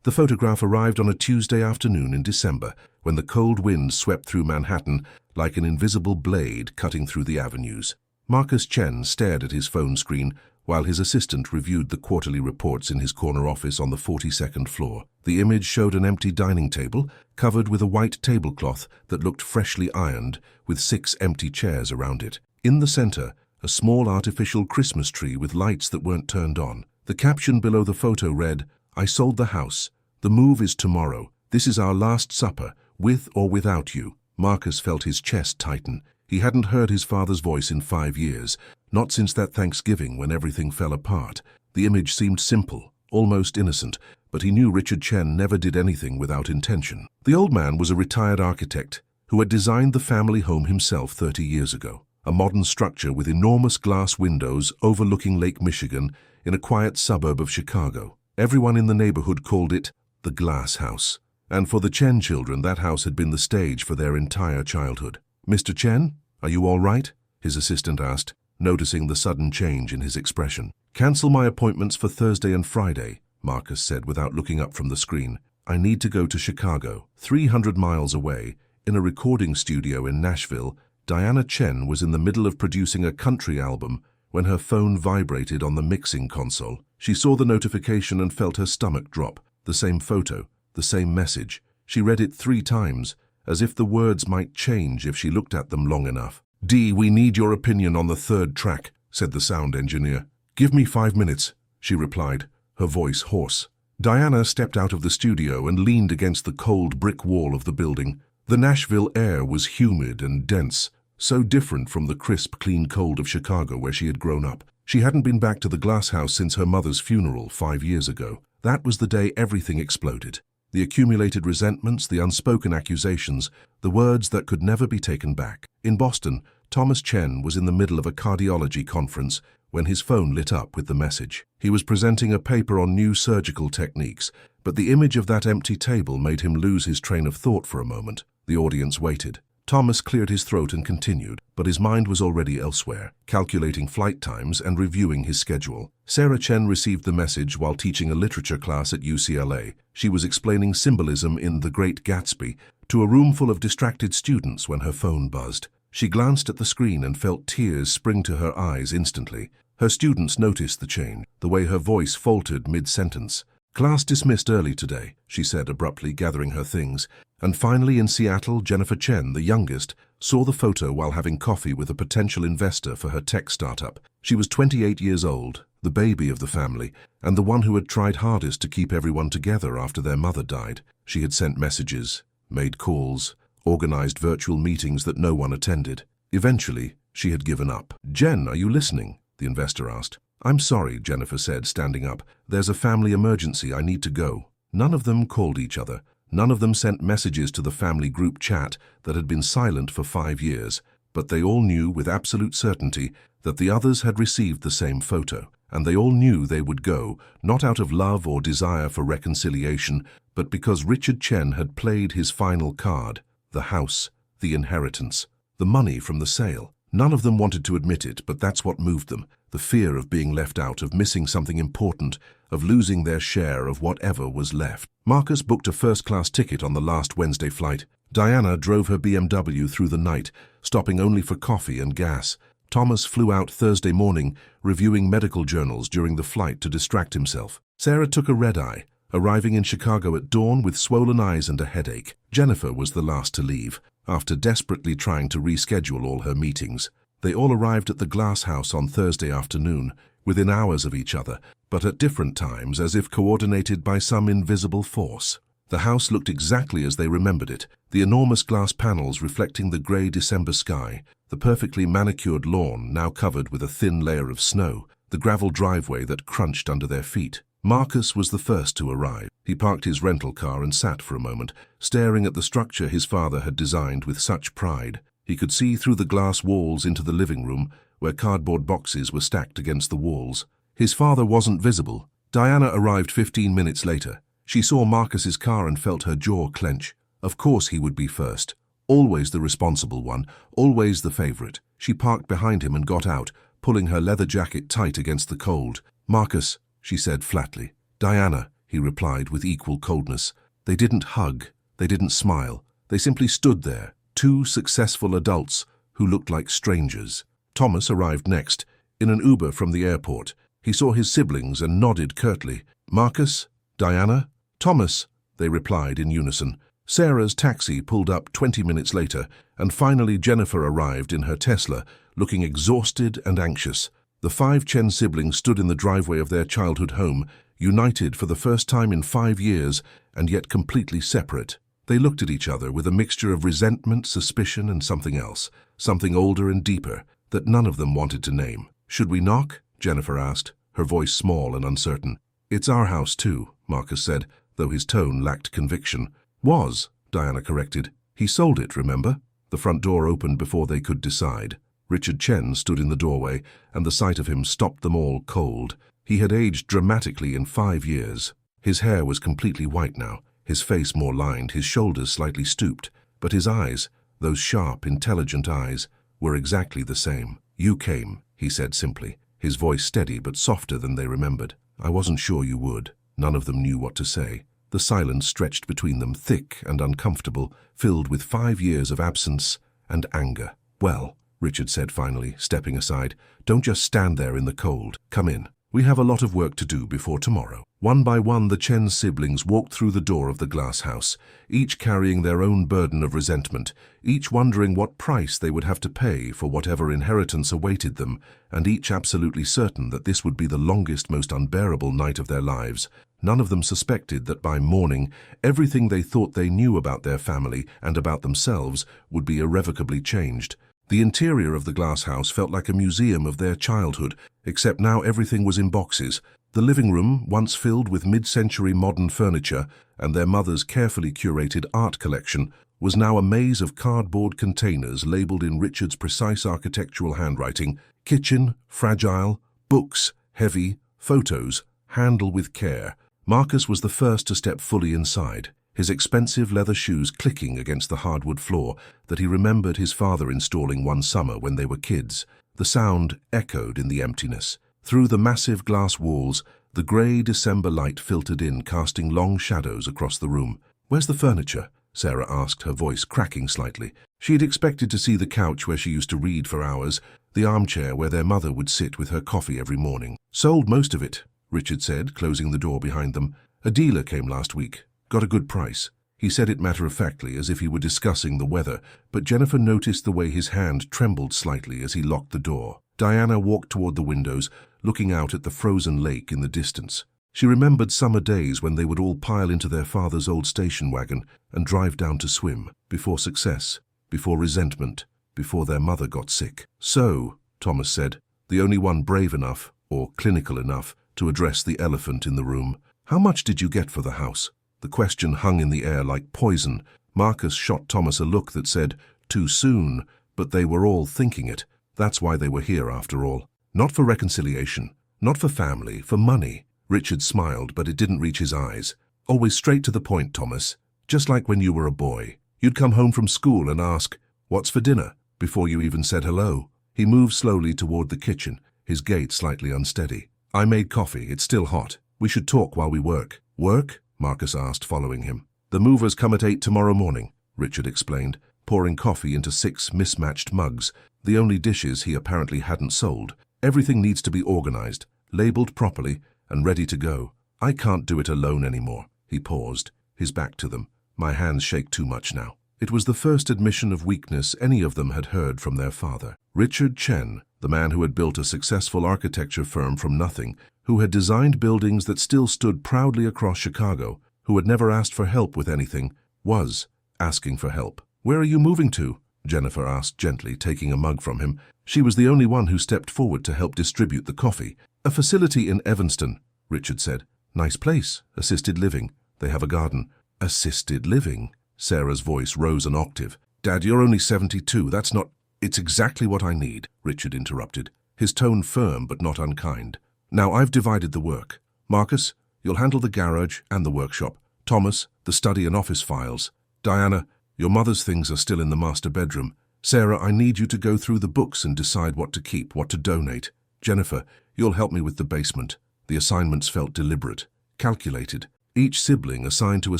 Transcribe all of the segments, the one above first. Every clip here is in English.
The photograph arrived on a Tuesday afternoon in December, when the cold wind swept through Manhattan like an invisible blade cutting through the avenues. Marcus Chen stared at his phone screen while his assistant reviewed the quarterly reports in his corner office on the 42nd floor. The image showed an empty dining table covered with a white tablecloth that looked freshly ironed, with 6 empty chairs around it. In the center, a small artificial Christmas tree with lights that weren't turned on. The caption below the photo read, "I sold the house. The move is tomorrow. This is our last supper, with or without you." Marcus felt his chest tighten. He hadn't heard his father's voice in 5 years, not since that Thanksgiving when everything fell apart. The image seemed simple, almost innocent, but he knew Richard Chen never did anything without intention. The old man was a retired architect who had designed the family home himself 30 years ago. A modern structure with enormous glass windows overlooking Lake Michigan in a quiet suburb of Chicago. Everyone in the neighborhood called it the Glass House. And for the Chen children, that house had been the stage for their entire childhood. "Mr. Chen, are you all right?" his assistant asked, noticing the sudden change in his expression. "Cancel my appointments for Thursday and Friday," Marcus said without looking up from the screen. "I need to go to Chicago." 300 miles away, in a recording studio in Nashville, Diana Chen was in the middle of producing a country album when her phone vibrated on the mixing console. She saw the notification and felt her stomach drop. The same photo, the same message. She read it 3 times, as if the words might change if she looked at them long enough. "Dee, we need your opinion on the 3rd track," said the sound engineer. "Give me 5 minutes," she replied, her voice hoarse. Diana stepped out of the studio and leaned against the cold brick wall of the building. The Nashville air was humid and dense, so different from the crisp, clean cold of Chicago where she had grown up. She hadn't been back to the Glass House since her mother's funeral 5 years ago. That was the day everything exploded. The accumulated resentments, the unspoken accusations, the words that could never be taken back. In Boston, Thomas Chen was in the middle of a cardiology conference when his phone lit up with the message. He was presenting a paper on new surgical techniques, but the image of that empty table made him lose his train of thought for a moment. The audience waited. Thomas cleared his throat and continued, but his mind was already elsewhere, calculating flight times and reviewing his schedule. Sarah Chen received the message while teaching a literature class at UCLA. She was explaining symbolism in The Great Gatsby to a room full of distracted students when her phone buzzed. She glanced at the screen and felt tears spring to her eyes instantly. Her students noticed the change, the way her voice faltered mid-sentence. "Class dismissed early today," she said abruptly, gathering her things. And finally in Seattle, Jennifer Chen, the youngest, saw the photo while having coffee with a potential investor for her tech startup. She was 28 years old, the baby of the family, and the one who had tried hardest to keep everyone together after their mother died. She had sent messages, made calls, organized virtual meetings that no one attended. Eventually, she had given up. "Jen, are you listening?" the investor asked. "I'm sorry," Jennifer said, standing up. "There's a family emergency. I need to go." None of them called each other. None of them sent messages to the family group chat that had been silent for 5 years, but they all knew with absolute certainty that the others had received the same photo, and they all knew they would go, not out of love or desire for reconciliation, but because Richard Chen had played his final card, the house, the inheritance, the money from the sale. None of them wanted to admit it, but that's what moved them, the fear of being left out, of missing something important, of losing their share of whatever was left. Marcus booked a first-class ticket on the last Wednesday flight. Diana drove her BMW through the night, stopping only for coffee and gas. Thomas flew out Thursday morning, reviewing medical journals during the flight to distract himself. Sarah took a red-eye, arriving in Chicago at dawn with swollen eyes and a headache. Jennifer was the last to leave, after desperately trying to reschedule all her meetings. They all arrived at the Glass House on Thursday afternoon, within hours of each other, but at different times as if coordinated by some invisible force. The house looked exactly as they remembered it, the enormous glass panels reflecting the grey December sky, the perfectly manicured lawn now covered with a thin layer of snow, the gravel driveway that crunched under their feet. Marcus was the first to arrive. He parked his rental car and sat for a moment, staring at the structure his father had designed with such pride. He could see through the glass walls into the living room, where cardboard boxes were stacked against the walls. His father wasn't visible. Diana arrived 15 minutes later. She saw Marcus's car and felt her jaw clench. Of course he would be first. Always the responsible one, always the favorite. She parked behind him and got out, pulling her leather jacket tight against the cold. "Marcus," she said flatly. "Diana," he replied with equal coldness. They didn't hug, they didn't smile. They simply stood there, two successful adults who looked like strangers. Thomas arrived next, in an Uber from the airport. He saw his siblings and nodded curtly. Marcus? Diana? Thomas, they replied in unison. Sarah's taxi pulled up 20 minutes later, and finally Jennifer arrived in her Tesla, looking exhausted and anxious. The 5 Chen siblings stood in the driveway of their childhood home, united for the first time in 5 years, and yet completely separate. They looked at each other with a mixture of resentment, suspicion, and something else, something older and deeper, that none of them wanted to name. "Should we knock?" Jennifer asked, her voice small and uncertain. "It's our house too," Marcus said, though his tone lacked conviction. "Was," Diana corrected. "He sold it, remember?" The front door opened before they could decide. Richard Chen stood in the doorway, and the sight of him stopped them all cold. He had aged dramatically in 5 years. His hair was completely white now, his face more lined, his shoulders slightly stooped, but his eyes, those sharp, intelligent eyes, were exactly the same. "You came," he said simply, his voice steady but softer than they remembered. "I wasn't sure you would." None of them knew what to say. The silence stretched between them, thick and uncomfortable, filled with 5 years of absence and anger. "Well," Richard said finally, stepping aside, "don't just stand there in the cold. Come in. We have a lot of work to do before tomorrow." One by one, the Chen siblings walked through the door of the glass house, each carrying their own burden of resentment, each wondering what price they would have to pay for whatever inheritance awaited them, and each absolutely certain that this would be the longest, most unbearable night of their lives. None of them suspected that by morning, everything they thought they knew about their family and about themselves would be irrevocably changed. The interior of the glass house felt like a museum of their childhood, except now everything was in boxes. The living room, once filled with mid-century modern furniture and their mother's carefully curated art collection, was now a maze of cardboard containers labeled in Richard's precise architectural handwriting. Kitchen, fragile; books, heavy; photos, handle with care. Marcus was the first to step fully inside, his expensive leather shoes clicking against the hardwood floor that he remembered his father installing one summer when they were kids. The sound echoed in the emptiness. Through the massive glass walls, the grey December light filtered in, casting long shadows across the room. "Where's the furniture?" Sarah asked, her voice cracking slightly. She had expected to see the couch where she used to read for hours, the armchair where their mother would sit with her coffee every morning. "Sold most of it," Richard said, closing the door behind them. "A dealer came last week. Got a good price." He said it matter-of-factly, as if he were discussing the weather, but Jennifer noticed the way his hand trembled slightly as he locked the door. Diana walked toward the windows, looking out at the frozen lake in the distance. She remembered summer days when they would all pile into their father's old station wagon and drive down to swim, before success, before resentment, before their mother got sick. "So," Thomas said, the only one brave enough, or clinical enough, to address the elephant in the room, "how much did you get for the house?" The question hung in the air like poison. Marcus shot Thomas a look that said, "Too soon," but they were all thinking it. That's why they were here after all. Not for reconciliation, not for family, for money. Richard smiled, but it didn't reach his eyes. "Always straight to the point, Thomas. Just like when you were a boy. You'd come home from school and ask, 'What's for dinner?' before you even said hello." He moved slowly toward the kitchen, his gait slightly unsteady. "I made coffee. It's still hot. We should talk while we work." "Work?" Marcus asked, following him. "The movers come at 8 tomorrow morning," Richard explained, pouring coffee into 6 mismatched mugs, the only dishes he apparently hadn't sold. "Everything needs to be organized, labeled properly, and ready to go. I can't do it alone anymore." He paused, his back to them. "My hands shake too much now." It was the first admission of weakness any of them had heard from their father. Richard Chen, the man who had built a successful architecture firm from nothing, who had designed buildings that still stood proudly across Chicago, who had never asked for help with anything, was asking for help. "Where are you moving to?" Jennifer asked gently, taking a mug from him. She was the only one who stepped forward to help distribute the coffee. "A facility in Evanston," Richard said. "Nice place. Assisted living. They have a garden." "Assisted living?" Sarah's voice rose an octave. "Dad, you're only 72. That's not—" "It's exactly what I need," Richard interrupted, his tone firm but not unkind. "Now I've divided the work. Marcus, you'll handle the garage and the workshop. Thomas, the study and office files. Diana, your mother's things are still in the master bedroom. Sarah, I need you to go through the books and decide what to keep, what to donate. Jennifer, you'll help me with the basement." The assignments felt deliberate, calculated. each sibling assigned to a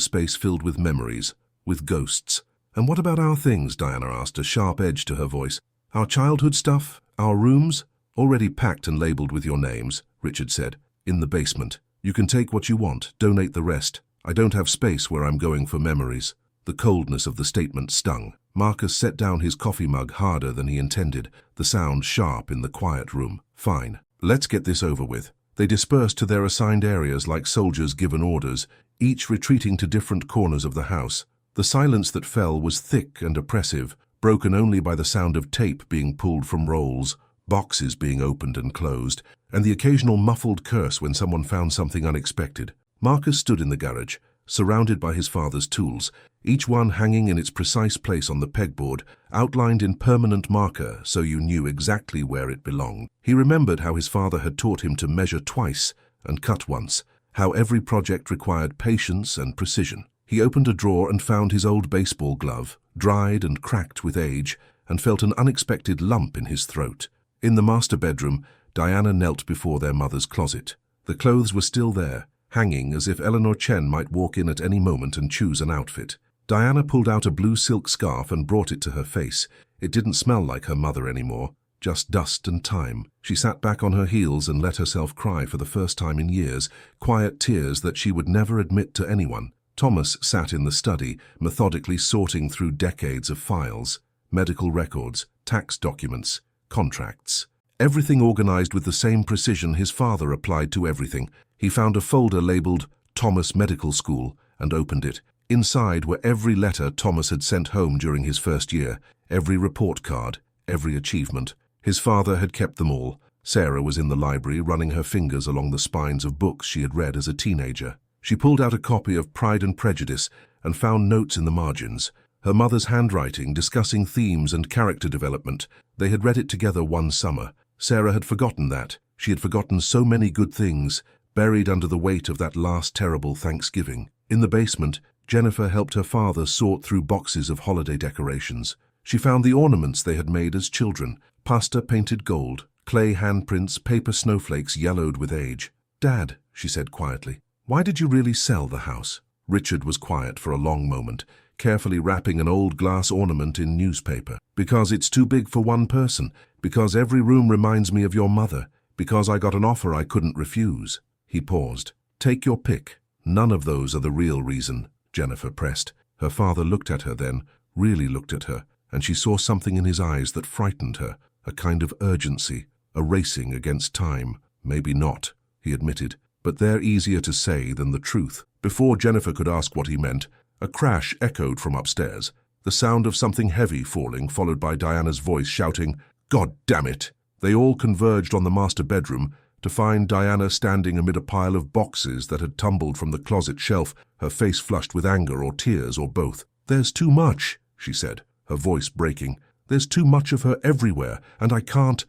space filled with memories, with ghosts. "And what about our things?" Diana asked, a sharp edge to her voice. "Our childhood stuff? Our rooms?" "Already packed and labeled with your names," Richard said. "In the basement. You can take what you want, donate the rest. I don't have space where I'm going for memories." The coldness of the statement stung. Marcus set down his coffee mug harder than he intended, the sound sharp in the quiet room. "Fine. Let's get this over with." They dispersed to their assigned areas like soldiers given orders, each retreating to different corners of the house. The silence that fell was thick and oppressive, broken only by the sound of tape being pulled from rolls, boxes being opened and closed, and the occasional muffled curse when someone found something unexpected. Marcus stood in the garage, surrounded by his father's tools, each one hanging in its precise place on the pegboard, outlined in permanent marker so you knew exactly where it belonged. He remembered how his father had taught him to measure twice and cut once, how every project required patience and precision. He opened a drawer and found his old baseball glove, dried and cracked with age, and felt an unexpected lump in his throat. In the master bedroom, Diana knelt before their mother's closet. The clothes were still there, hanging as if Eleanor Chen might walk in at any moment and choose an outfit. Diana pulled out a blue silk scarf and brought it to her face. It didn't smell like her mother anymore, just dust and time. She sat back on her heels and let herself cry for the first time in years, quiet tears that she would never admit to anyone. Thomas sat in the study, methodically sorting through decades of files, medical records, tax documents, contracts. Everything organized with the same precision his father applied to everything. He found a folder labeled Thomas Medical School and opened it. Inside were every letter Thomas had sent home during his first year, every report card, every achievement. His father had kept them all. Sarah was in the library, running her fingers along the spines of books she had read as a teenager. She pulled out a copy of Pride and Prejudice and found notes in the margins. Her mother's handwriting discussing themes and character development. They had read it together one summer. Sarah had forgotten that. She had forgotten so many good things, buried under the weight of that last terrible Thanksgiving. In the basement, Jennifer helped her father sort through boxes of holiday decorations. She found the ornaments they had made as children, pasta painted gold, clay handprints, paper snowflakes yellowed with age. "Dad," she said quietly, "why did you really sell the house?" Richard was quiet for a long moment, carefully wrapping an old glass ornament in newspaper. "Because it's too big for one person, because every room reminds me of your mother, because I got an offer I couldn't refuse." He paused. "Take your pick. None of those are the real reason," Jennifer pressed. Her father looked at her then, really looked at her, and she saw something in his eyes that frightened her, a kind of urgency, a racing against time. "Maybe not," he admitted, "but they're easier to say than the truth." Before Jennifer could ask what he meant, a crash echoed from upstairs, the sound of something heavy falling, followed by Diana's voice shouting, "God damn it!" They all converged on the master bedroom to find Diana standing amid a pile of boxes that had tumbled from the closet shelf, her face flushed with anger or tears or both. "There's too much," she said, her voice breaking. "There's too much of her everywhere, and I can't.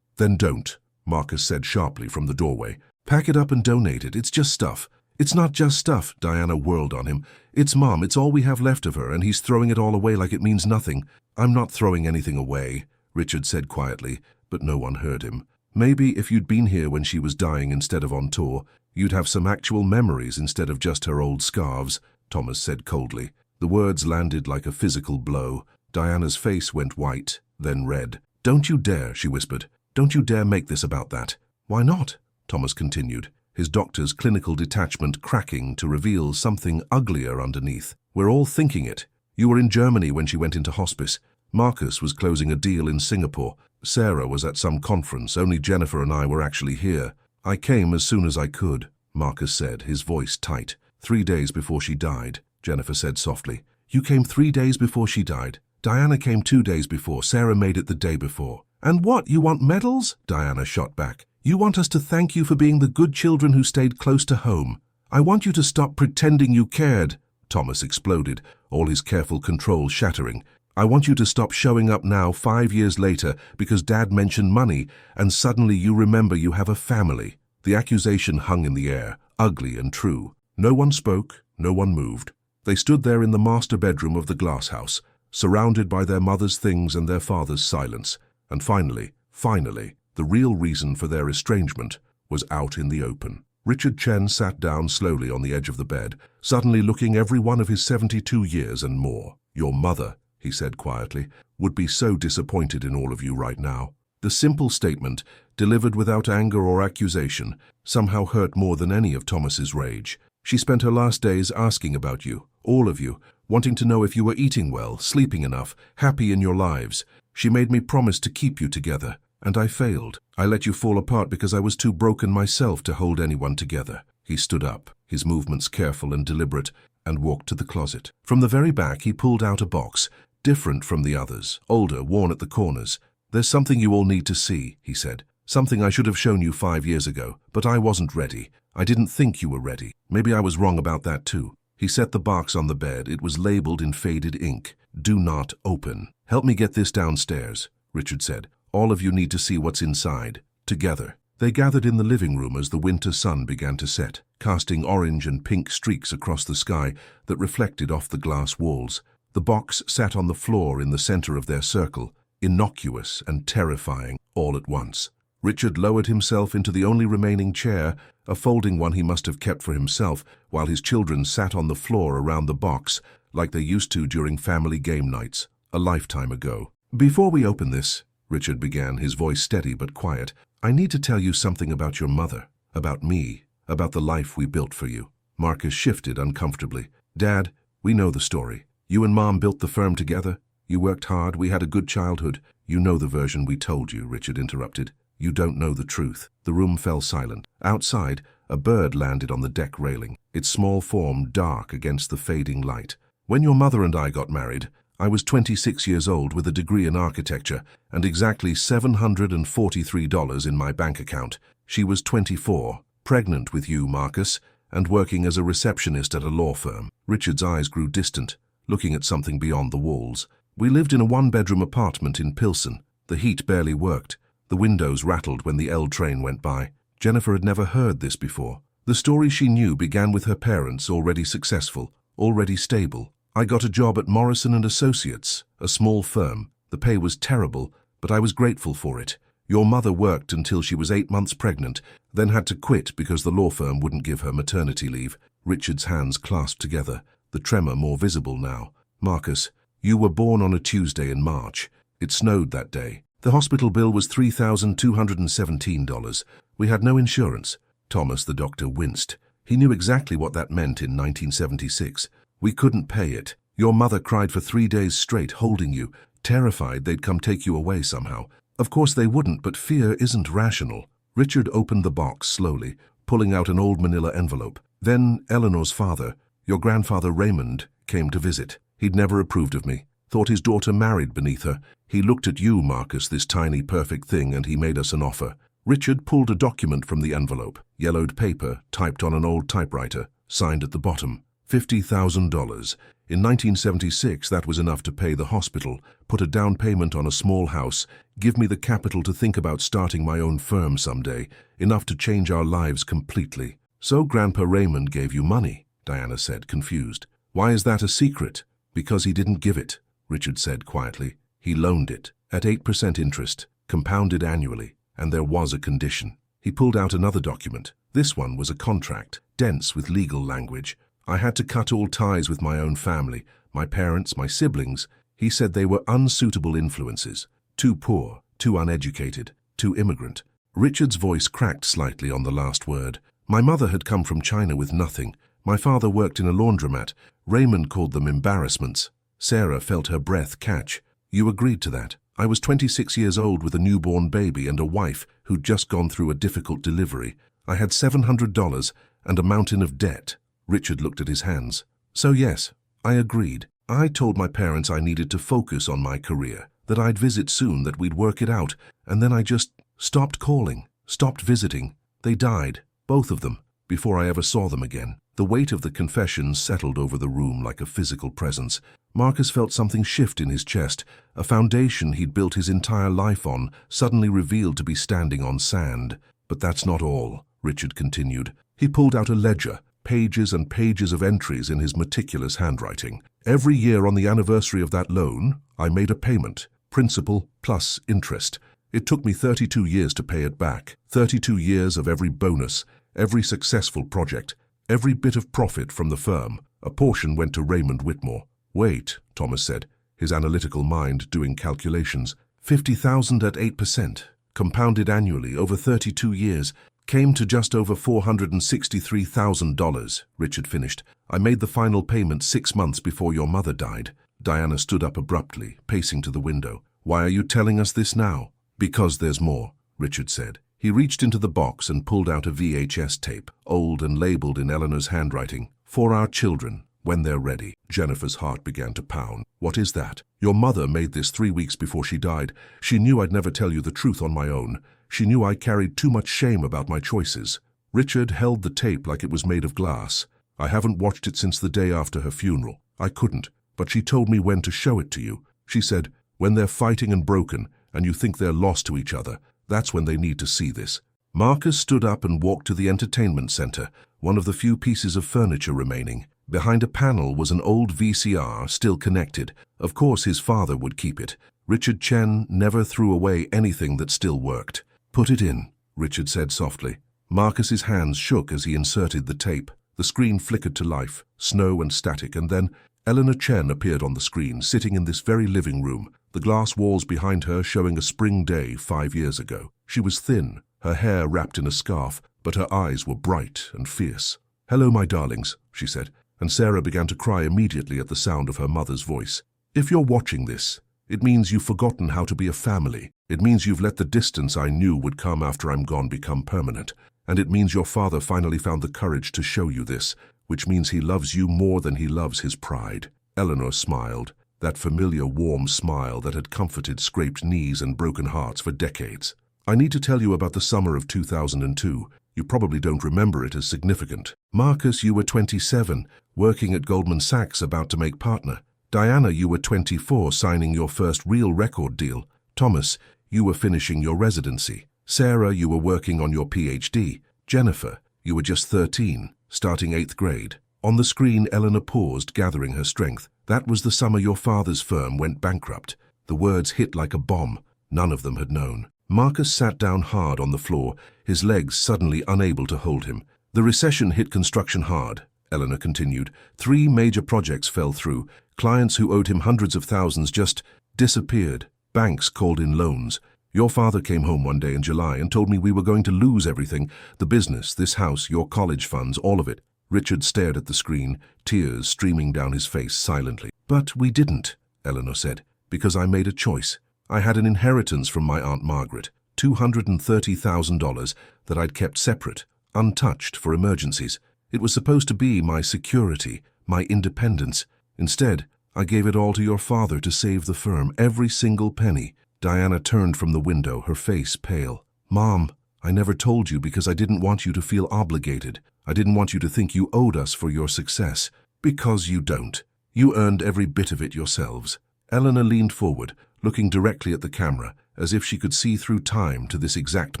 "Then don't," Marcus said sharply from the doorway. "Pack it up and donate it. It's just stuff." "It's not just stuff," Diana whirled on him. "It's Mom. It's all we have left of her, and he's throwing it all away like it means nothing." "I'm not throwing anything away," Richard said quietly, but no one heard him. "Maybe if you'd been here when she was dying instead of on tour, you'd have some actual memories instead of just her old scarves," Thomas said coldly. The words landed like a physical blow. Diana's face went white, then red. "Don't you dare," she whispered. "Don't you dare make this about that." "Why not?" Thomas continued, his doctor's clinical detachment cracking to reveal something uglier underneath. "We're all thinking it. You were in Germany when she went into hospice. Marcus was closing a deal in Singapore. Sarah was at some conference. Only Jennifer and I were actually here. I came as soon as I could," Marcus said, his voice tight. 3 days before she died," Jennifer said softly. "You came 3 days before she died. Diana came 2 days before. Sarah made it the day before." "And what, you want medals?" Diana shot back. "You want us to thank you for being the good children who stayed close to home. I want you to stop pretending you cared." Thomas exploded, all his careful control shattering. "I want you to stop showing up now 5 years later because Dad mentioned money and suddenly you remember you have a family." The accusation hung in the air, ugly and true. No one spoke, no one moved. They stood there in the master bedroom of the glass house, surrounded by their mother's things and their father's silence. And finally, the real reason for their estrangement was out in the open. Richard Chen sat down slowly on the edge of the bed, suddenly looking every one of his 72 years and more. "Your mother," he said quietly, "would be so disappointed in all of you right now." The simple statement, delivered without anger or accusation, somehow hurt more than any of Thomas's rage. "She spent her last days asking about you, all of you, wanting to know if you were eating well, sleeping enough, happy in your lives. She made me promise to keep you together, and I failed. I let you fall apart because I was too broken myself to hold anyone together." He stood up, his movements careful and deliberate, and walked to the closet. From the very back he pulled out a box, different from the others, older, worn at the corners. "There's something you all need to see," he said. "Something I should have shown you 5 years ago, but I wasn't ready. I didn't think you were ready. Maybe I was wrong about that too." He set the box on the bed. It was labeled in faded ink. "Do not open." "Help me get this downstairs," Richard said. "All of you need to see what's inside, together." They gathered in the living room as the winter sun began to set, casting orange and pink streaks across the sky that reflected off the glass walls. The box sat on the floor in the center of their circle, innocuous and terrifying all at once. Richard lowered himself into the only remaining chair, a folding one he must have kept for himself, while his children sat on the floor around the box like they used to during family game nights, a lifetime ago. "Before we open this," Richard began, his voice steady but quiet, "I need to tell you something about your mother, about me, about the life we built for you." Marcus shifted uncomfortably. "Dad, we know the story. You and Mom built the firm together. You worked hard. We had a good childhood. You know the version we told you," Richard interrupted. "You don't know the truth." The room fell silent. Outside, a bird landed on the deck railing, its small form dark against the fading light. "When your mother and I got married, I was 26 years old with a degree in architecture and exactly $743 in my bank account. She was 24, pregnant with you, Marcus, and working as a receptionist at a law firm." Richard's eyes grew distant, looking at something beyond the walls. "We lived in a one-bedroom apartment in Pilsen. The heat barely worked. The windows rattled when the L train went by." Jennifer had never heard this before. The story she knew began with her parents, already successful, already stable. "I got a job at Morrison & Associates, a small firm. The pay was terrible, but I was grateful for it. Your mother worked until she was 8 months pregnant, then had to quit because the law firm wouldn't give her maternity leave." Richard's hands clasped together, the tremor more visible now. "Marcus, you were born on a Tuesday in March. It snowed that day. The hospital bill was $3,217. We had no insurance." Thomas, the doctor, winced. He knew exactly what that meant in 1976. "We couldn't pay it. Your mother cried for 3 days straight, holding you, terrified they'd come take you away somehow. Of course they wouldn't, but fear isn't rational." Richard opened the box slowly, pulling out an old manila envelope. "Then Eleanor's father, your grandfather Raymond, came to visit. He'd never approved of me, thought his daughter married beneath her. He looked at you, Marcus, this tiny perfect thing, and he made us an offer." Richard pulled a document from the envelope, yellowed paper, typed on an old typewriter, signed at the bottom. $50,000. In 1976, that was enough to pay the hospital, put a down payment on a small house, give me the capital to think about starting my own firm someday, enough to change our lives completely. "So Grandpa Raymond gave you money," Diana said, confused. "Why is that a secret?" "Because he didn't give it," Richard said quietly. "He loaned it, at 8% interest, compounded annually, and there was a condition." He pulled out another document. This one was a contract, dense with legal language. "I had to cut all ties with my own family, my parents, my siblings." He said they were unsuitable influences. Too poor, too uneducated, too immigrant. Richard's voice cracked slightly on the last word. "My mother had come from China with nothing. My father worked in a laundromat. Raymond called them embarrassments." Sarah felt her breath catch. "You agreed to that. I was 26 years old with a newborn baby and a wife who'd just gone through a difficult delivery. I had $700 and a mountain of debt." Richard looked at his hands. "So yes, I agreed. I told my parents I needed to focus on my career, that I'd visit soon, that we'd work it out, and then I just stopped calling, stopped visiting. They died, both of them, before I ever saw them again." The weight of the confession settled over the room like a physical presence. Marcus felt something shift in his chest. A foundation he'd built his entire life on, suddenly revealed to be standing on sand. "But that's not all," Richard continued. He pulled out a ledger, pages and pages of entries in his meticulous handwriting. "Every year on the anniversary of that loan, I made a payment, principal plus interest. It took me 32 years to pay it back, 32 years of every bonus, every successful project, every bit of profit from the firm. A portion went to Raymond Whitmore. Wait, Thomas said, his analytical mind doing calculations. 50,000 at 8%, compounded annually over 32 years, came to just over $463,000, Richard finished. I made the final payment 6 months before your mother died. Diana stood up abruptly, pacing to the window. Why are you telling us this now? Because there's more, Richard said. He reached into the box and pulled out a VHS tape, old and labeled in Eleanor's handwriting. For our children, when they're ready. Jennifer's heart began to pound. What is that? Your mother made this 3 weeks before she died. She knew I'd never tell you the truth on my own. She knew I carried too much shame about my choices. Richard held the tape like it was made of glass. I haven't watched it since the day after her funeral. I couldn't, but she told me when to show it to you. She said, when they're fighting and broken, and you think they're lost to each other, that's when they need to see this. Marcus stood up and walked to the entertainment center, one of the few pieces of furniture remaining. Behind a panel was an old VCR still connected. Of course his father would keep it. Richard Chen never threw away anything that still worked. Put it in, Richard said softly. Marcus's hands shook as he inserted the tape. The screen flickered to life, snow and static, and then Eleanor Chen appeared on the screen, sitting in this very living room, the glass walls behind her showing a spring day 5 years ago. She was thin, her hair wrapped in a scarf, but her eyes were bright and fierce. Hello, my darlings, she said, and Sarah began to cry immediately at the sound of her mother's voice. If you're watching this, it means you've forgotten how to be a family. It means you've let the distance I knew would come after I'm gone become permanent. And it means your father finally found the courage to show you this, which means he loves you more than he loves his pride. Eleanor smiled, that familiar warm smile that had comforted scraped knees and broken hearts for decades. I need to tell you about the summer of 2002. You probably don't remember it as significant. Marcus, you were 27, working at Goldman Sachs, about to make partner. Diana, you were 24, signing your first real record deal. Thomas, you were finishing your residency. Sarah, you were working on your PhD. Jennifer, you were just 13, starting 8th grade. On the screen, Eleanor paused, gathering her strength. That was the summer your father's firm went bankrupt. The words hit like a bomb. None of them had known. Marcus sat down hard on the floor, his legs suddenly unable to hold him. The recession hit construction hard, Eleanor continued. 3 major projects fell through. Clients who owed him hundreds of thousands just disappeared. Banks called in loans. Your father came home one day in July and told me we were going to lose everything. The business, this house, your college funds, all of it. Richard stared at the screen, tears streaming down his face silently. But we didn't, Eleanor said, because I made a choice. I had an inheritance from my Aunt Margaret, $230,000 that I'd kept separate, untouched for emergencies. It was supposed to be my security, my independence. Instead, I gave it all to your father to save the firm, every single penny. Diana turned from the window, her face pale. Mom, I never told you because I didn't want you to feel obligated. I didn't want you to think you owed us for your success. Because you don't. You earned every bit of it yourselves. Eleanor leaned forward, looking directly at the camera, as if she could see through time to this exact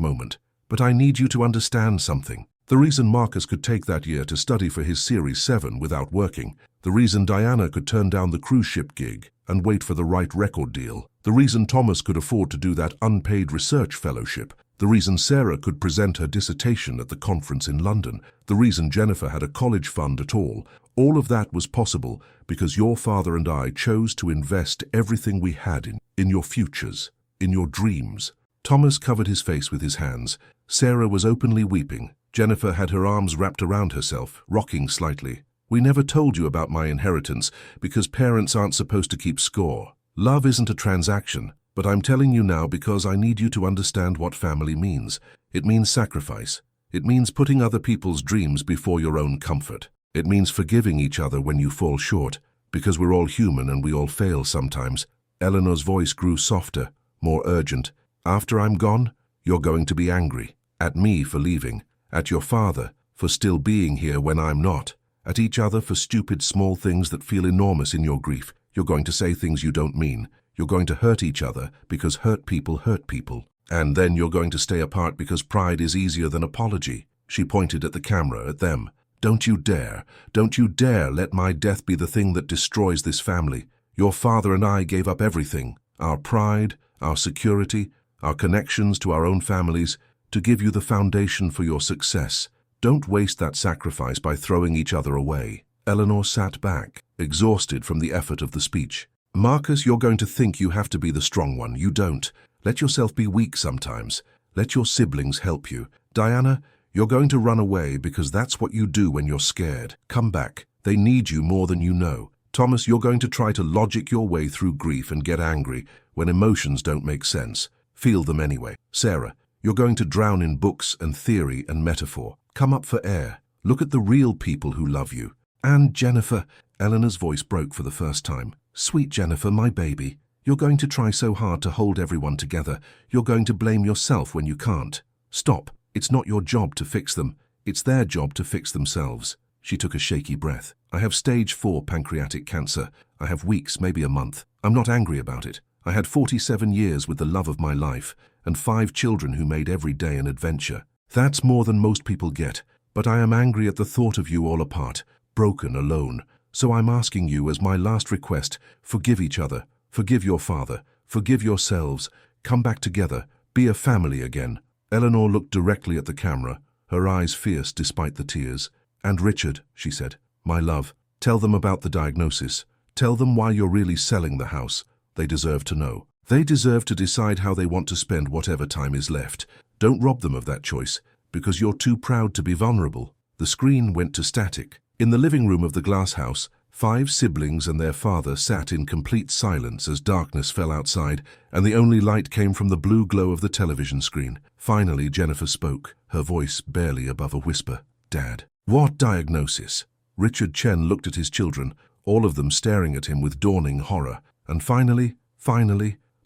moment. But I need you to understand something. The reason Marcus could take that year to study for his Series 7 without working, the reason Diana could turn down the cruise ship gig and wait for the right record deal, the reason Thomas could afford to do that unpaid research fellowship, the reason Sarah could present her dissertation at the conference in London, the reason Jennifer had a college fund at all of that was possible because your father and I chose to invest everything we had in your futures, in your dreams. Thomas covered his face with his hands. Sarah was openly weeping. Jennifer had her arms wrapped around herself, rocking slightly. We never told you about my inheritance because parents aren't supposed to keep score. Love isn't a transaction, but I'm telling you now because I need you to understand what family means. It means sacrifice. It means putting other people's dreams before your own comfort. It means forgiving each other when you fall short, because we're all human and we all fail sometimes. Eleanor's voice grew softer, more urgent. After I'm gone, you're going to be angry. At me for leaving. At your father for still being here when I'm not. At each other for stupid small things that feel enormous in your grief. You're going to say things you don't mean. You're going to hurt each other because hurt people hurt people. And then you're going to stay apart because pride is easier than apology. She pointed at the camera, at them. Don't you dare let my death be the thing that destroys this family. Your father and I gave up everything, our pride, our security, our connections to our own families, to give you the foundation for your success. Don't waste that sacrifice by throwing each other away. Eleanor sat back, exhausted from the effort of the speech. Marcus, you're going to think you have to be the strong one. You don't. Let yourself be weak sometimes. Let your siblings help you. Diana, you're going to run away because that's what you do when you're scared. Come back. They need you more than you know. Thomas, you're going to try to logic your way through grief and get angry when emotions don't make sense. Feel them anyway. Sarah, you're going to drown in books and theory and metaphor. Come up for air. Look at the real people who love you. And Jennifer, Eleanor's voice broke for the first time. Sweet Jennifer, my baby, you're going to try so hard to hold everyone together. You're going to blame yourself when you can't. Stop. It's not your job to fix them. It's their job to fix themselves. She took a shaky breath. I have stage 4 pancreatic cancer. I have weeks, maybe a month. I'm not angry about it. I had 47 years with the love of my life and 5 children who made every day an adventure. That's more than most people get. But I am angry at the thought of you all apart, broken, alone. So I'm asking you as my last request, forgive each other, forgive your father, forgive yourselves, come back together, be a family again. Eleanor looked directly at the camera, her eyes fierce despite the tears. And Richard, she said, my love, tell them about the diagnosis. Tell them why you're really selling the house. They deserve to know. They deserve to decide how they want to spend whatever time is left. Don't rob them of that choice, because you're too proud to be vulnerable. The screen went to static. In the living room of the glass house, 5 siblings and their father sat in complete silence as darkness fell outside, and the only light came from the blue glow of the television screen. Finally, Jennifer spoke, her voice barely above a whisper. Dad. What diagnosis? Richard Chen looked at his children, all of them staring at him with dawning horror, and finally,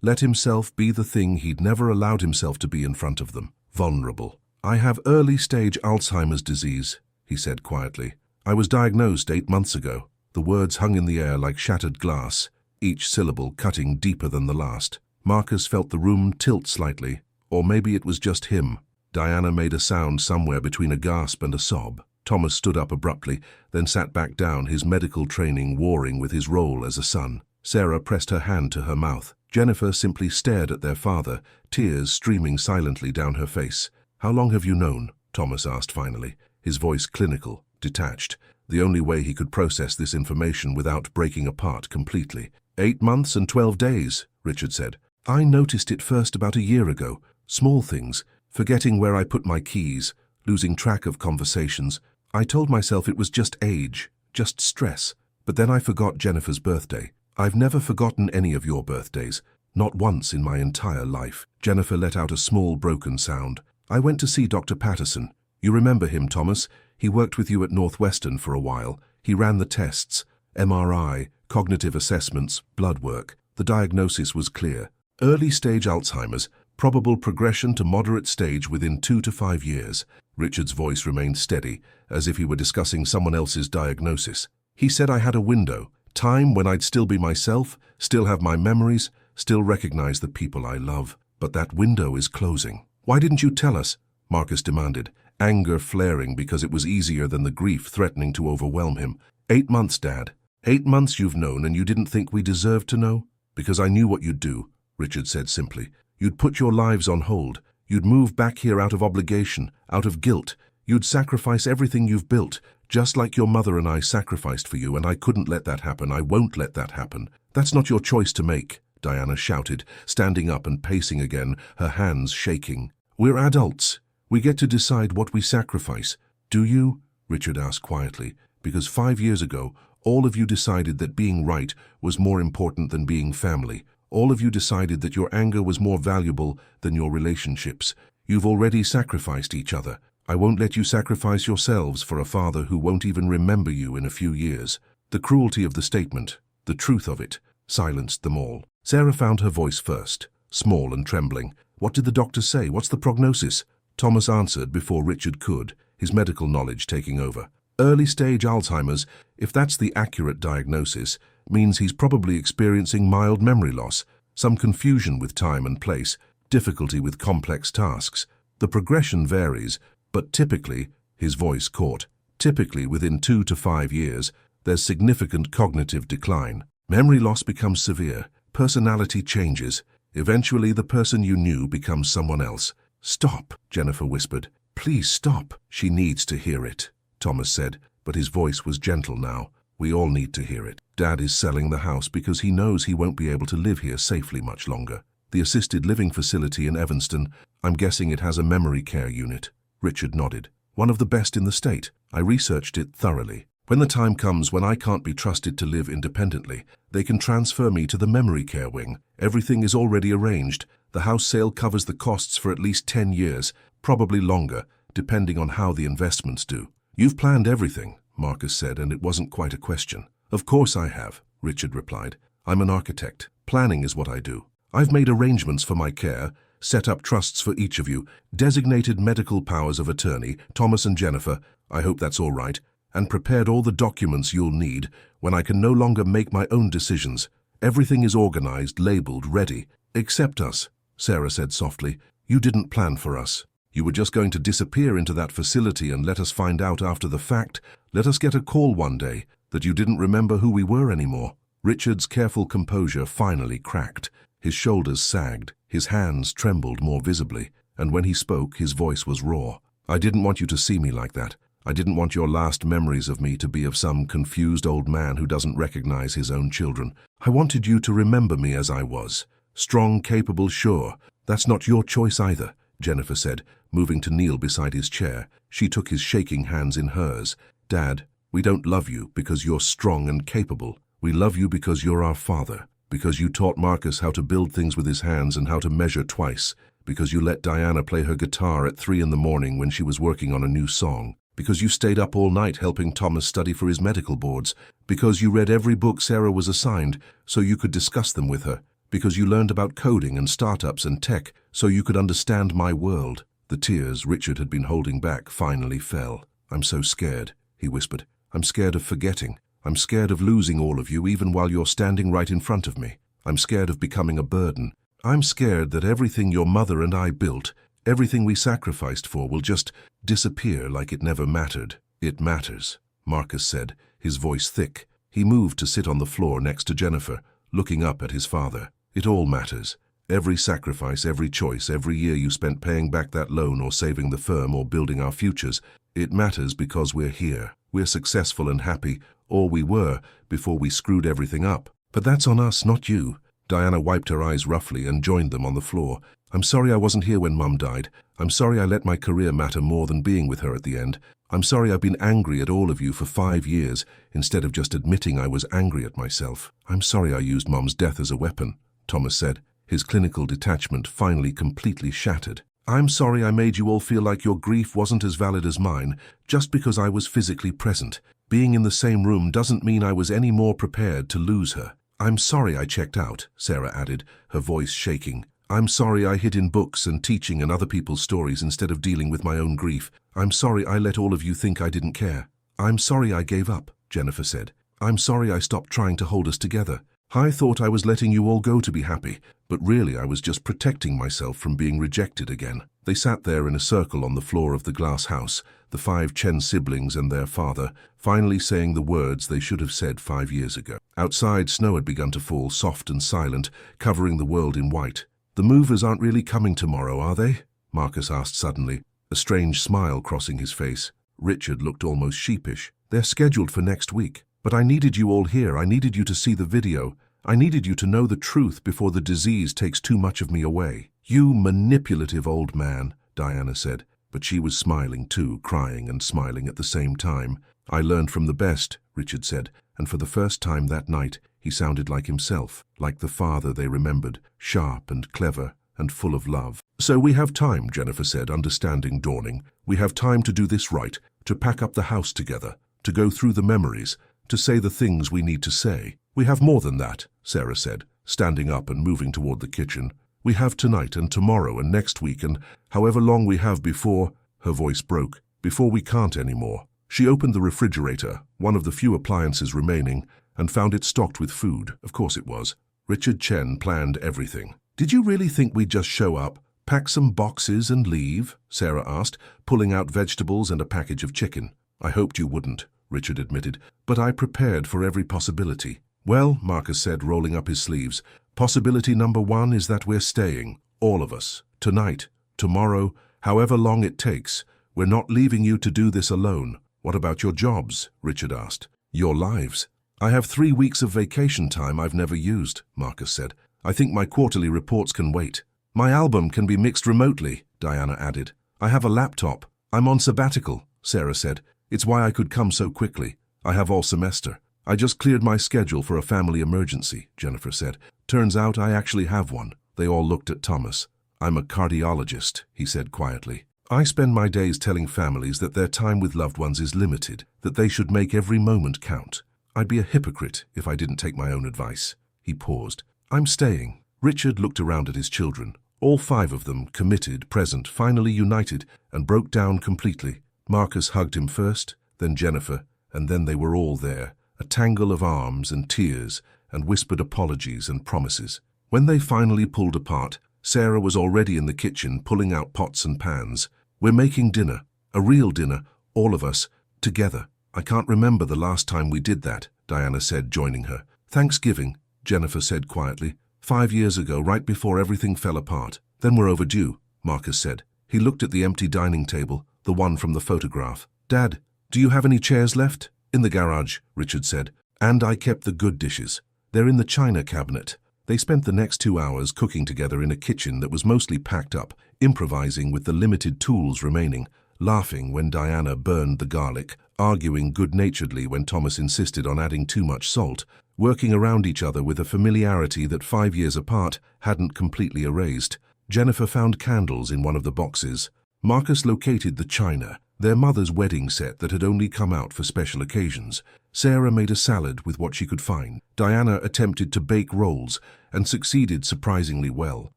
let himself be the thing he'd never allowed himself to be in front of them. Vulnerable. I have early-stage Alzheimer's disease, he said quietly. I was diagnosed 8 months ago. The words hung in the air like shattered glass, each syllable cutting deeper than the last. Marcus felt the room tilt slightly, or maybe it was just him. Diana made a sound somewhere between a gasp and a sob. Thomas stood up abruptly, then sat back down, his medical training warring with his role as a son. Sarah pressed her hand to her mouth. Jennifer simply stared at their father, tears streaming silently down her face. How long have you known? Thomas asked finally, his voice clinical, detached, the only way he could process this information without breaking apart completely. 8 months and 12 days, Richard said. I noticed it first about a year ago. Small things, forgetting where I put my keys, losing track of conversations. I told myself it was just age, just stress. But then I forgot Jennifer's birthday. I've never forgotten any of your birthdays, not once in my entire life. Jennifer let out a small broken sound. I went to see Dr. Patterson. You remember him, Thomas? He worked with you at Northwestern for a while. He ran the tests, MRI, cognitive assessments, blood work. The diagnosis was clear. Early-stage Alzheimer's, probable progression to moderate stage within 2 to 5 years. Richard's voice remained steady, as if he were discussing someone else's diagnosis. He said I had a window, time when I'd still be myself, still have my memories, still recognize the people I love. But that window is closing. Why didn't you tell us? Marcus demanded, anger flaring because it was easier than the grief threatening to overwhelm him. 8 months, Dad. 8 months you've known and you didn't think we deserved to know? Because I knew what you'd do, Richard said simply. You'd put your lives on hold. You'd move back here out of obligation, out of guilt. You'd sacrifice everything you've built, just like your mother and I sacrificed for you, and I couldn't let that happen. I won't let that happen. That's not your choice to make, Diana shouted, standing up and pacing again, her hands shaking. We're adults. We get to decide what we sacrifice. Do you? Richard asked quietly, because 5 years ago, all of you decided that being right was more important than being family. All of you decided that your anger was more valuable than your relationships. You've already sacrificed each other. I won't let you sacrifice yourselves for a father who won't even remember you in a few years. The cruelty of the statement, the truth of it, silenced them all. Sarah found her voice first, small and trembling. What did the doctor say? What's the prognosis? Thomas answered before Richard could, his medical knowledge taking over. Early-stage Alzheimer's, if that's the accurate diagnosis, means he's probably experiencing mild memory loss, some confusion with time and place, difficulty with complex tasks. The progression varies, but typically, his voice caught, typically within 2 to 5 years, there's significant cognitive decline. Memory loss becomes severe, personality changes. Eventually, the person you knew becomes someone else. Stop, Jennifer whispered. Please stop. She needs to hear it, Thomas said, but his voice was gentle now. We all need to hear it. Dad is selling the house because he knows he won't be able to live here safely much longer. The assisted living facility in Evanston, I'm guessing it has a memory care unit. Richard nodded. One of the best in the state. I researched it thoroughly. When the time comes when I can't be trusted to live independently, they can transfer me to the memory care wing. Everything is already arranged. The house sale covers the costs for at least 10 years, probably longer, depending on how the investments do. You've planned everything, Marcus said, and it wasn't quite a question. Of course I have, Richard replied. I'm an architect. Planning is what I do. I've made arrangements for my care, set up trusts for each of you, designated medical powers of attorney, Thomas and Jennifer, I hope that's all right, and prepared all the documents you'll need when I can no longer make my own decisions. Everything is organized, labeled, ready. Except us, Sarah said softly. You didn't plan for us. You were just going to disappear into that facility and let us find out after the fact, let us get a call one day, that you didn't remember who we were anymore. Richard's careful composure finally cracked. His shoulders sagged, his hands trembled more visibly, and when he spoke, his voice was raw. I didn't want you to see me like that. I didn't want your last memories of me to be of some confused old man who doesn't recognize his own children. I wanted you to remember me as I was. Strong, capable, sure. That's not your choice either, Jennifer said, moving to kneel beside his chair. She took his shaking hands in hers. Dad, we don't love you because you're strong and capable. We love you because you're our father, because you taught Marcus how to build things with his hands and how to measure twice, because you let Diana play her guitar at 3 in the morning when she was working on a new song, because you stayed up all night helping Thomas study for his medical boards, because you read every book Sarah was assigned so you could discuss them with her, because you learned about coding and startups and tech so you could understand my world. The tears Richard had been holding back finally fell. I'm so scared, he whispered. I'm scared of forgetting. I'm scared of losing all of you even while you're standing right in front of me. I'm scared of becoming a burden. I'm scared that everything your mother and I built, everything we sacrificed for, will just disappear like it never mattered. It matters, Marcus said, his voice thick. He moved to sit on the floor next to Jennifer, looking up at his father. It all matters. Every sacrifice, every choice, every year you spent paying back that loan or saving the firm or building our futures. It matters because we're here. We're successful and happy, or we were, before we screwed everything up. But that's on us, not you. Diana wiped her eyes roughly and joined them on the floor. I'm sorry I wasn't here when Mum died. I'm sorry I let my career matter more than being with her at the end. I'm sorry I've been angry at all of you for 5 years, instead of just admitting I was angry at myself. I'm sorry I used Mum's death as a weapon, Thomas said, his clinical detachment finally completely shattered. I'm sorry I made you all feel like your grief wasn't as valid as mine, just because I was physically present. Being in the same room doesn't mean I was any more prepared to lose her. I'm sorry I checked out, Sarah added, her voice shaking. I'm sorry I hid in books and teaching and other people's stories instead of dealing with my own grief. I'm sorry I let all of you think I didn't care. I'm sorry I gave up, Jennifer said. I'm sorry I stopped trying to hold us together. I thought I was letting you all go to be happy, but really I was just protecting myself from being rejected again. They sat there in a circle on the floor of the glass house, the 5 Chen siblings and their father, finally saying the words they should have said 5 years ago. Outside, snow had begun to fall, soft and silent, covering the world in white. The movers aren't really coming tomorrow, are they? Marcus asked suddenly, a strange smile crossing his face. Richard looked almost sheepish. They're scheduled for next week. But I needed you all here. I needed you to see the video. I needed you to know the truth before the disease takes too much of me away. You manipulative old man, Diana said, but she was smiling too, crying and smiling at the same time. I learned from the best, Richard said, and for the first time that night, he sounded like himself, like the father they remembered, sharp and clever and full of love. So we have time, Jennifer said, understanding dawning. We have time to do this right, to pack up the house together, to go through the memories, to say the things we need to say. We have more than that, Sarah said, standing up and moving toward the kitchen. We have tonight and tomorrow and next week and however long we have before, her voice broke, before we can't anymore. She opened the refrigerator, one of the few appliances remaining, and found it stocked with food. Of course it was. Richard Chen planned everything. Did you really think we'd just show up, pack some boxes and leave? Sarah asked, pulling out vegetables and a package of chicken. I hoped you wouldn't, Richard admitted, but I prepared for every possibility. Well, Marcus said, rolling up his sleeves, possibility number 1 is that we're staying, all of us, tonight, tomorrow, however long it takes. "We're not leaving you to do this alone. What about your jobs?" Richard asked. "Your lives?" "I have 3 weeks of vacation time I've never used," Marcus said. "I think my quarterly reports can wait." "My album can be mixed remotely," Diana added. "I have a laptop. I'm on sabbatical," Sarah said. "It's why I could come so quickly. I have all semester." "I just cleared my schedule for a family emergency," Jennifer said. "Turns out I actually have one." They all looked at Thomas. "I'm a cardiologist," he said quietly. "I spend my days telling families that their time with loved ones is limited, that they should make every moment count. I'd be a hypocrite if I didn't take my own advice." He paused. "I'm staying." Richard looked around at his children. All 5 of them, committed, present, finally united, and broke down completely. Marcus hugged him first, then Jennifer, and then they were all there, a tangle of arms and tears and whispered apologies and promises. When they finally pulled apart, Sarah was already in the kitchen pulling out pots and pans. "We're making dinner, a real dinner, all of us, together. I can't remember the last time we did that," Diana said, joining her. "Thanksgiving," Jennifer said quietly. 5 years ago, right before everything fell apart. "Then we're overdue," Marcus said. He looked at the empty dining table, the one from the photograph. "Dad, do you have any chairs left?" "In the garage," Richard said. "And I kept the good dishes. They're in the china cabinet." They spent the next 2 hours cooking together in a kitchen that was mostly packed up, improvising with the limited tools remaining, laughing when Diana burned the garlic, arguing good-naturedly when Thomas insisted on adding too much salt, working around each other with a familiarity that 5 years apart hadn't completely erased. Jennifer found candles in one of the boxes. Marcus located the china, their mother's wedding set that had only come out for special occasions. Sarah made a salad with what she could find. Diana attempted to bake rolls and succeeded surprisingly well.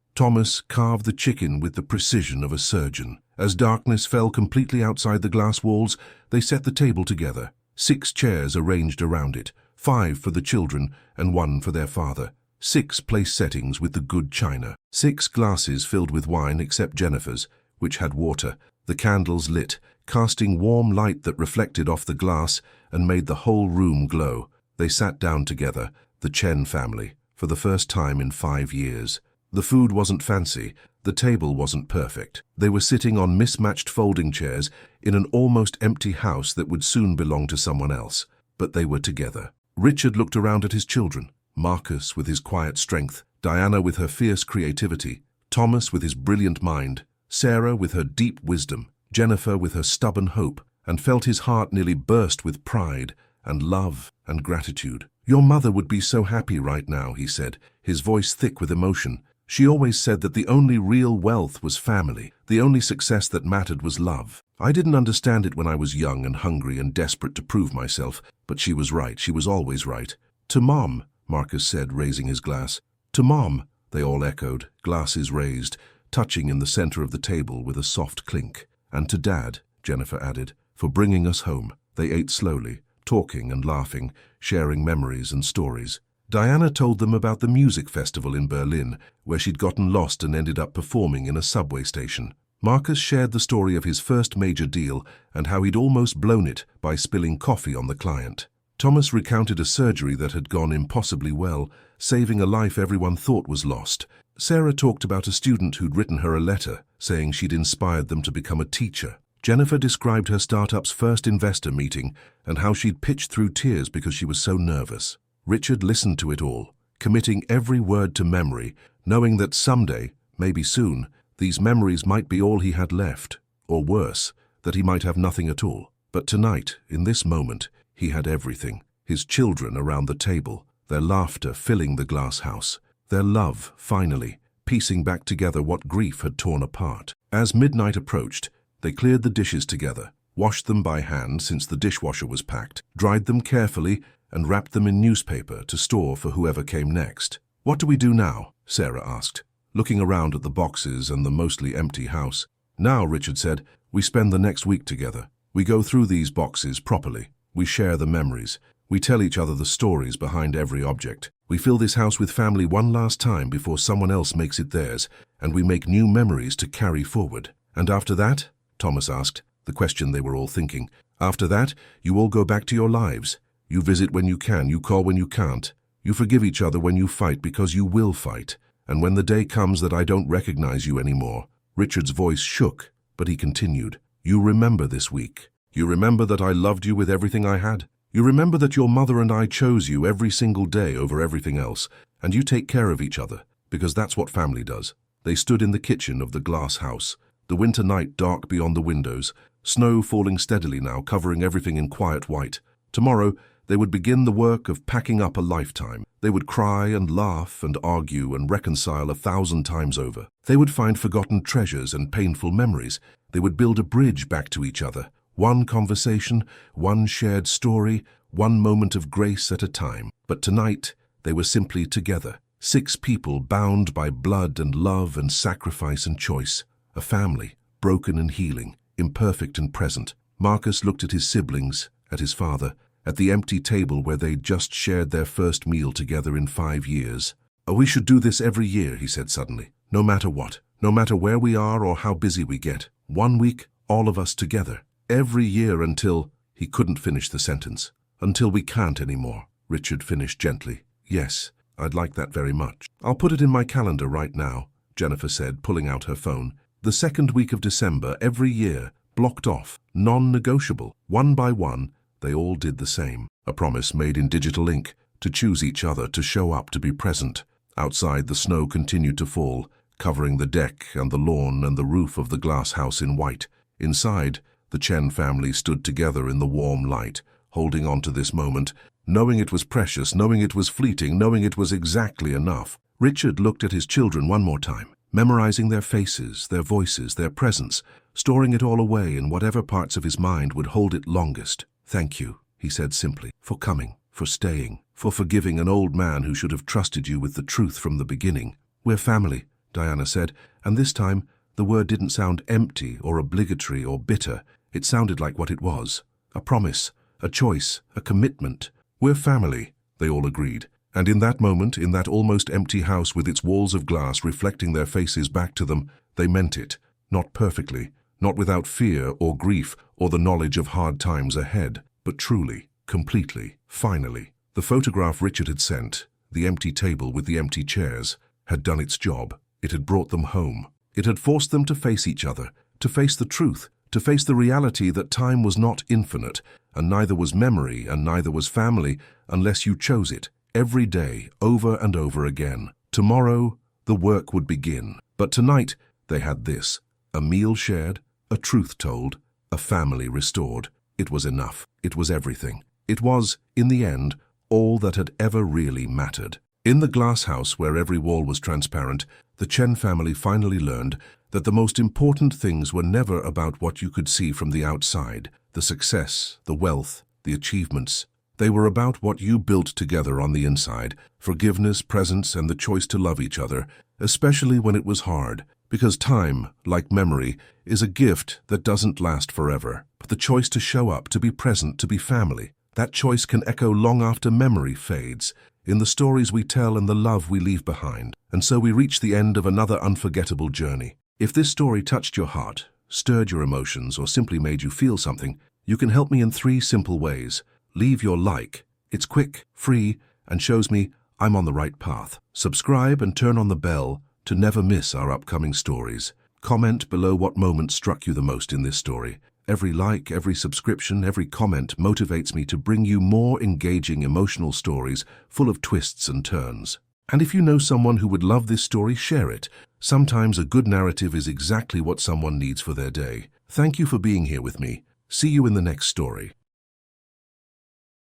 Thomas carved the chicken with the precision of a surgeon. As darkness fell completely outside the glass walls, they set the table together. 6 chairs arranged around it, 5 for the children and 1 for their father. 6 place settings with the good china. 6 glasses filled with wine except Jennifer's, which had water. The candles lit, casting warm light that reflected off the glass and made the whole room glow. They sat down together, the Chen family, for the first time in 5 years. The food wasn't fancy, the table wasn't perfect. They were sitting on mismatched folding chairs in an almost empty house that would soon belong to someone else. But they were together. Richard looked around at his children, Marcus with his quiet strength, Diana with her fierce creativity, Thomas with his brilliant mind, Sarah with her deep wisdom, Jennifer with her stubborn hope, and felt his heart nearly burst with pride and love and gratitude. "Your mother would be so happy right now," he said, his voice thick with emotion. "She always said that the only real wealth was family. The only success that mattered was love. I didn't understand it when I was young and hungry and desperate to prove myself, but she was right. She was always right." "To Mom," Marcus said, raising his glass. "To Mom," they all echoed, glasses raised, touching in the center of the table with a soft clink. "And to Dad," Jennifer added, "for bringing us home." They ate slowly, talking and laughing, sharing memories and stories. Diana told them about the music festival in Berlin, where she'd gotten lost and ended up performing in a subway station. Marcus shared the story of his first major deal and how he'd almost blown it by spilling coffee on the client. Thomas recounted a surgery that had gone impossibly well, saving a life everyone thought was lost. Sarah talked about a student who'd written her a letter, saying she'd inspired them to become a teacher. Jennifer described her startup's first investor meeting and how she'd pitched through tears because she was so nervous. Richard listened to it all, committing every word to memory, knowing that someday, maybe soon, these memories might be all he had left, or worse, that he might have nothing at all. But tonight, in this moment, he had everything. His children around the table, their laughter filling the glass house, their love, finally, piecing back together what grief had torn apart. As midnight approached, they cleared the dishes together, washed them by hand since the dishwasher was packed, dried them carefully, and wrapped them in newspaper to store for whoever came next. "What do we do now?" Sarah asked, looking around at the boxes and the mostly empty house. "Now," Richard said, "we spend the next week together. We go through these boxes properly. We share the memories. We tell each other the stories behind every object. We fill this house with family one last time before someone else makes it theirs, and we make new memories to carry forward." "And after that?" Thomas asked, the question they were all thinking. "After that, you all go back to your lives. You visit when you can, you call when you can't. You forgive each other when you fight because you will fight. And when the day comes that I don't recognize you anymore," Richard's voice shook, but he continued, You remember this week. You remember that I loved you with everything I had. You remember that your mother and I chose you every single day over everything else, and you take care of each other, because that's what family does. They stood in the kitchen of the glass house, the winter night dark beyond the windows, snow falling steadily now, covering everything in quiet white. Tomorrow, they would begin the work of packing up a lifetime. They would cry and laugh and argue and reconcile 1,000 times over. They would find forgotten treasures and painful memories. They would build a bridge back to each other. One conversation, one shared story, one moment of grace at a time. But tonight, they were simply together. 6 people bound by blood and love and sacrifice and choice. A family, broken and healing, imperfect and present. Marcus looked at his siblings, at his father, at the empty table where they'd just shared their first meal together in 5 years. "Oh, we should do this every year," he said suddenly. "No matter what, no matter where we are or how busy we get. 1 week, all of us together. Every year until—" He couldn't finish the sentence. "Until we can't anymore," Richard finished gently. "Yes, I'd like that very much." "I'll put it in my calendar right now," Jennifer said, pulling out her phone. "The 2nd week of December, every year, blocked off, non-negotiable. One by one, they all did the same. A promise made in digital ink, to choose each other, to show up, to be present." Outside, the snow continued to fall, covering the deck and the lawn and the roof of the glass house in white. Inside, the Chen family stood together in the warm light, holding on to this moment, knowing it was precious, knowing it was fleeting, knowing it was exactly enough. Richard looked at his children one more time, memorizing their faces, their voices, their presence, storing it all away in whatever parts of his mind would hold it longest. "Thank you," he said simply, "for coming, for staying, for forgiving an old man who should have trusted you with the truth from the beginning." "We're family," Diana said, and this time the word didn't sound empty or obligatory or bitter. It sounded like what it was: a promise, a choice, a commitment. "We're family," they all agreed. And in that moment, in that almost empty house with its walls of glass reflecting their faces back to them, they meant it. Not perfectly, not without fear or grief or the knowledge of hard times ahead, but truly, completely, finally. The photograph Richard had sent, the empty table with the empty chairs, had done its job. It had brought them home. It had forced them to face each other, to face the truth, to face the reality that time was not infinite, and neither was memory and neither was family unless you chose it, every day, over and over again. Tomorrow, the work would begin. But tonight, they had this: a meal shared, a truth told, a family restored. It was enough. It was everything. It was, in the end, all that had ever really mattered. In the glass house where every wall was transparent, the Chen family finally learned that the most important things were never about what you could see from the outside, the success, the wealth, the achievements. They were about what you built together on the inside: forgiveness, presence, and the choice to love each other, especially when it was hard. Because time, like memory, is a gift that doesn't last forever. But the choice to show up, to be present, to be family, that choice can echo long after memory fades, in the stories we tell and the love we leave behind. And so we reach the end of another unforgettable journey. If this story touched your heart, stirred your emotions, or simply made you feel something, you can help me in 3 simple ways. Leave your like. It's quick, free, and shows me I'm on the right path. Subscribe and turn on the bell to never miss our upcoming stories. Comment below what moment struck you the most in this story. Every like, every subscription, every comment motivates me to bring you more engaging emotional stories full of twists and turns. And if you know someone who would love this story, share it. Sometimes a good narrative is exactly what someone needs for their day. Thank you for being here with me. See you in the next story.